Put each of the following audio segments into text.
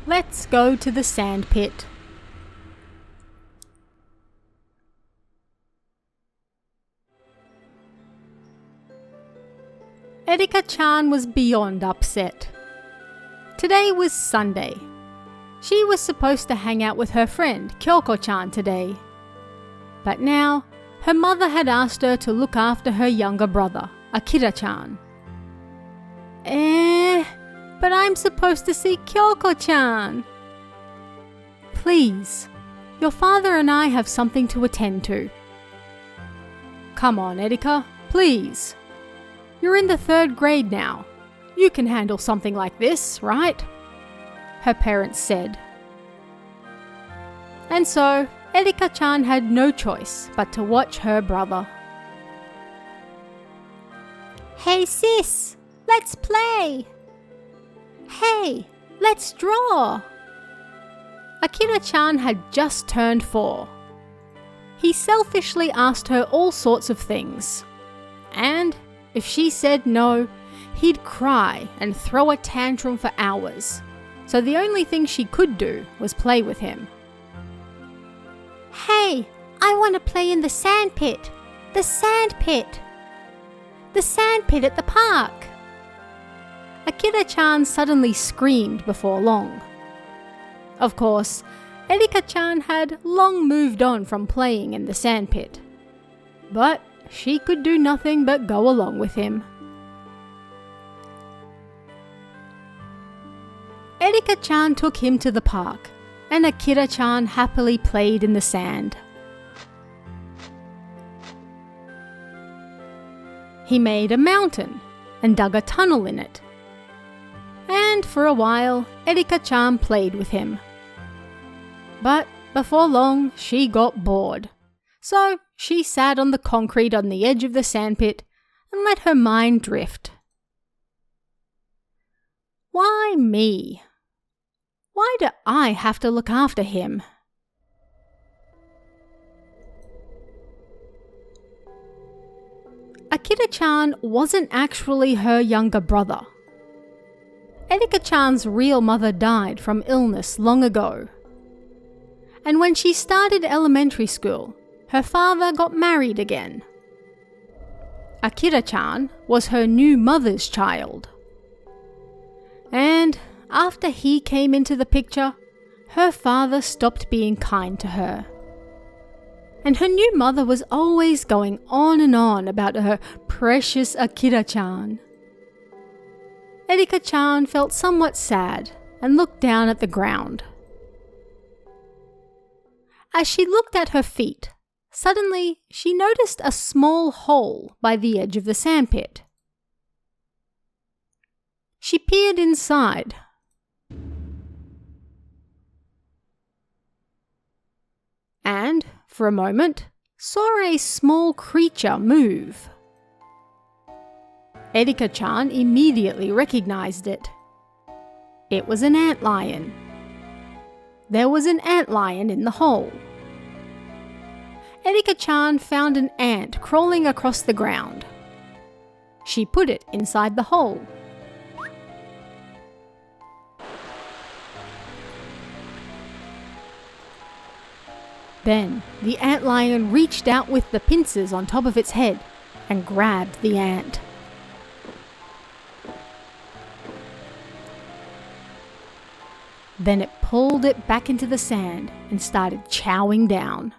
Let's go to the sandpit. Erika-chan was beyond upset. Today was Sunday. She was supposed to hang out with her friend Kyoko-chan today. But now, her mother had asked her to look after her younger brother, Akira-chan. But I'm supposed to see Kyoko-chan. Please, your father and I have something to attend to. Come on, Erika, please. You're in the 3rd grade now. You can handle something like this, right? Her parents said. And so, Erika-chan had no choice but to watch her brother. Hey sis, let's play! Hey, let's draw! Akira-chan had just turned 4. He selfishly asked her all sorts of things. And if she said no, he'd cry and throw a tantrum for hours. So the only thing she could do was play with him. Hey, I want to play in the sandpit! The sandpit! The sandpit at the park! Akira-chan suddenly screamed before long. Of course, Erika-chan had long moved on from playing in the sandpit. But she could do nothing but go along with him. Erika-chan took him to the park, and Akira-chan happily played in the sand. He made a mountain and dug a tunnel in it. And for a while, Erika-chan played with him. But before long, she got bored. So she sat on the concrete on the edge of the sandpit and let her mind drift. Why me? Why do I have to look after him? Akira-chan wasn't actually her younger brother. Erika-chan's real mother died from illness long ago. And when she started elementary school, her father got married again. Akira-chan was her new mother's child. And after he came into the picture, her father stopped being kind to her. And her new mother was always going on and on about her precious Akira-chan. Erika-chan felt somewhat sad and looked down at the ground. As she looked at her feet, suddenly she noticed a small hole by the edge of the sandpit. She peered inside. And, for a moment, saw a small creature move. Erika-chan immediately recognized it. It was an antlion. There was an antlion in the hole. Erika-chan found an ant crawling across the ground. She put it inside the hole. Then the antlion reached out with the pincers on top of its head and grabbed the ant. Then it pulled it back into the sand and started chowing down.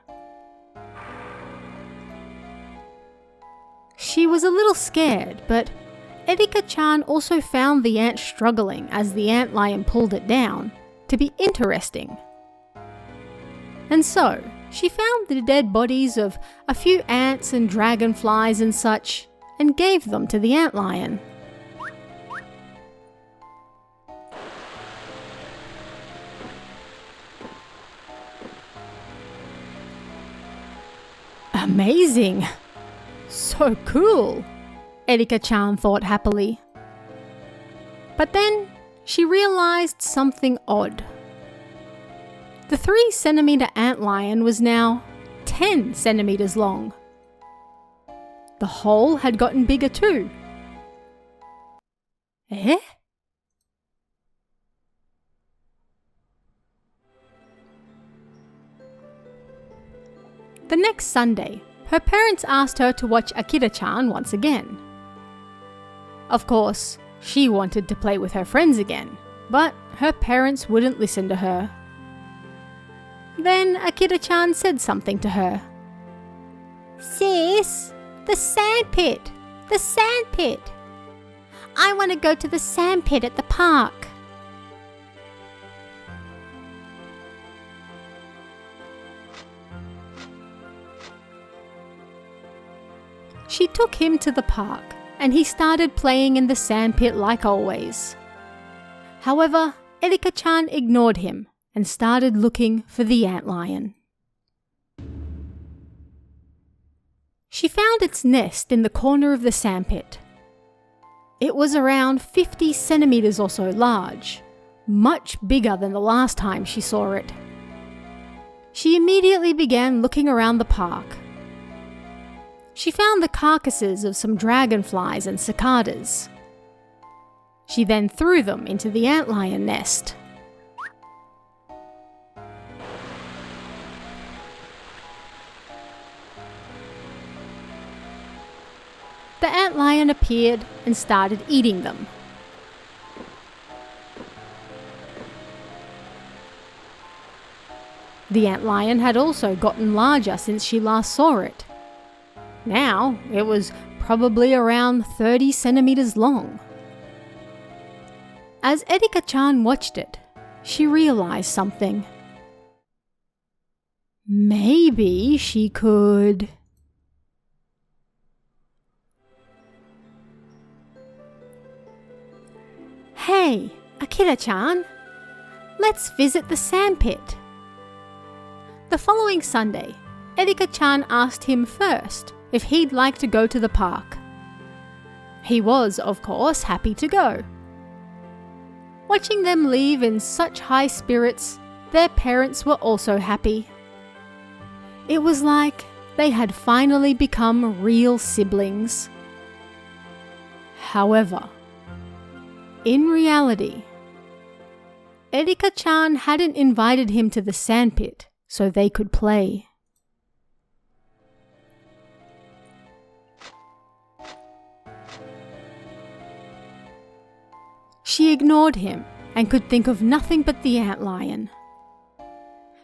She was a little scared, but Erika-chan also found the ant struggling as the antlion pulled it down to be interesting. And so, she found the dead bodies of a few ants and dragonflies and such, and gave them to the antlion. Amazing! So cool! Erika-chan thought happily. But then, she realized something odd. The 3-centimeter antlion was now 10 centimeters long. The hole had gotten bigger too. Eh? The next Sunday, her parents asked her to watch Akira-chan once again. Of course, she wanted to play with her friends again, but her parents wouldn't listen to her. Then Akira-chan said something to her. "Sis, the sandpit! The sandpit! I want to go to the sandpit at the park." She took him to the park, and he started playing in the sandpit like always. However, Erika-chan ignored him and started looking for the antlion. She found its nest in the corner of the sandpit. It was around 50 centimeters or so large, much bigger than the last time she saw it. She immediately began looking around the park. She found the carcasses of some dragonflies and cicadas. She then threw them into the antlion nest. The antlion appeared and started eating them. The antlion had also gotten larger since she last saw it. Now it was probably around 30 centimeters long. As Erika-chan watched it, she realized something. Maybe she could... "Hey, Akira-chan, let's visit the sandpit." The following Sunday, Erika-chan asked him first if he'd like to go to the park. He was, of course, happy to go. Watching them leave in such high spirits, their parents were also happy. It was like they had finally become real siblings. However, in reality, Erika-chan hadn't invited him to the sandpit so they could play. She ignored him and could think of nothing but the antlion.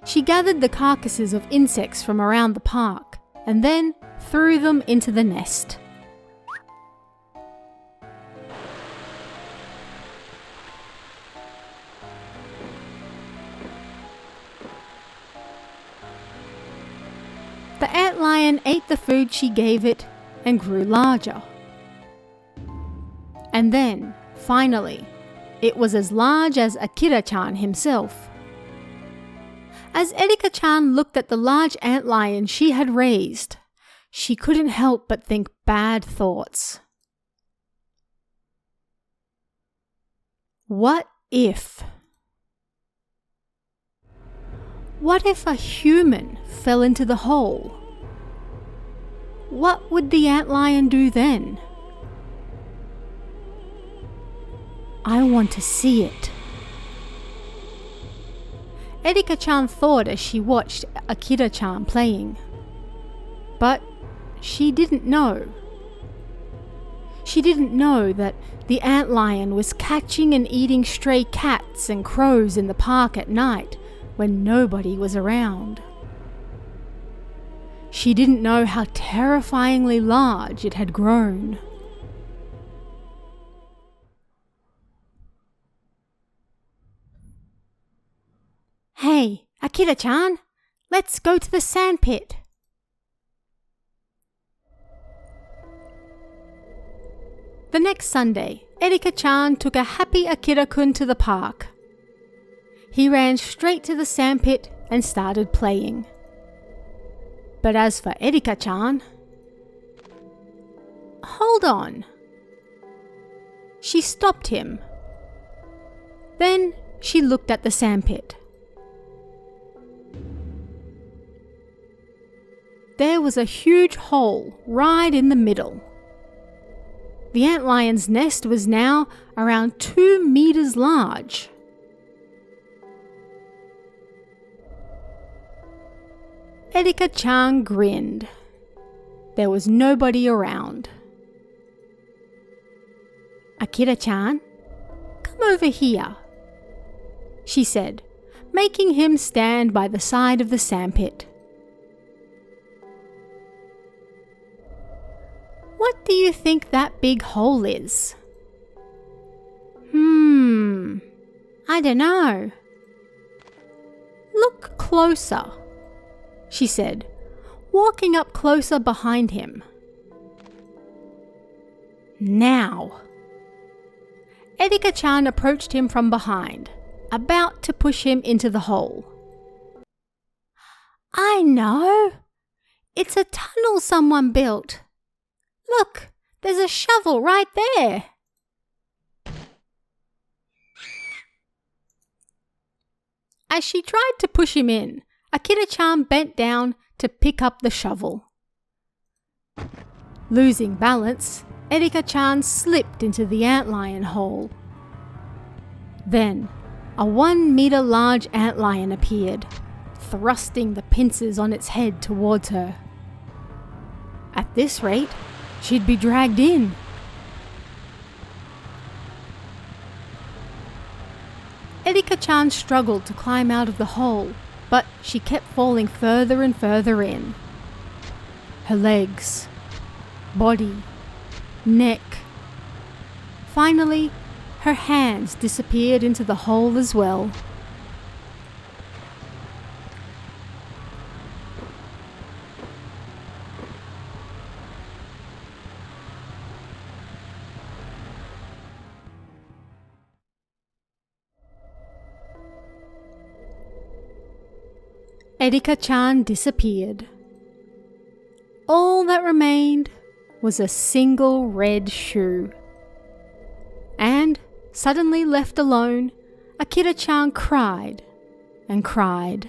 She gathered the carcasses of insects from around the park and then threw them into the nest. The antlion ate the food she gave it and grew larger. And then, finally, it was as large as Akira-chan himself. As Erika-chan looked at the large antlion she had raised, she couldn't help but think bad thoughts. What if? What if a human fell into the hole? What would the antlion do then? I want to see it. Erika-chan thought as she watched Akira-chan playing. But she didn't know. She didn't know that the antlion was catching and eating stray cats and crows in the park at night when nobody was around. She didn't know how terrifyingly large it had grown. Hey, Akira-chan, let's go to the sandpit. The next Sunday, Erika-chan took a happy Akira-kun to the park. He ran straight to the sandpit and started playing. But as for Erika-chan... Hold on. She stopped him. Then she looked at the sandpit. There was a huge hole right in the middle. The antlion's nest was now around 2 meters large. Erika-chan grinned. There was nobody around. "Akira-chan, come over here," she said, making him stand by the side of the sandpit. "What do you think that big hole is?" I don't know." "Look closer," she said, walking up closer behind him. "Now." Erika-chan approached him from behind, about to push him into the hole. "I know. It's a tunnel someone built. Look, there's a shovel right there." As she tried to push him in, Akira-chan bent down to pick up the shovel. Losing balance, Erika-chan slipped into the antlion hole. Then, a 1-meter large antlion appeared, thrusting the pincers on its head towards her. At this rate, she'd be dragged in. Erika-chan struggled to climb out of the hole, but she kept falling further and further in. Her legs, body, neck. Finally, her hands disappeared into the hole as well. Erika-chan disappeared. All that remained was a single red shoe. And, suddenly left alone, Akira-chan cried and cried.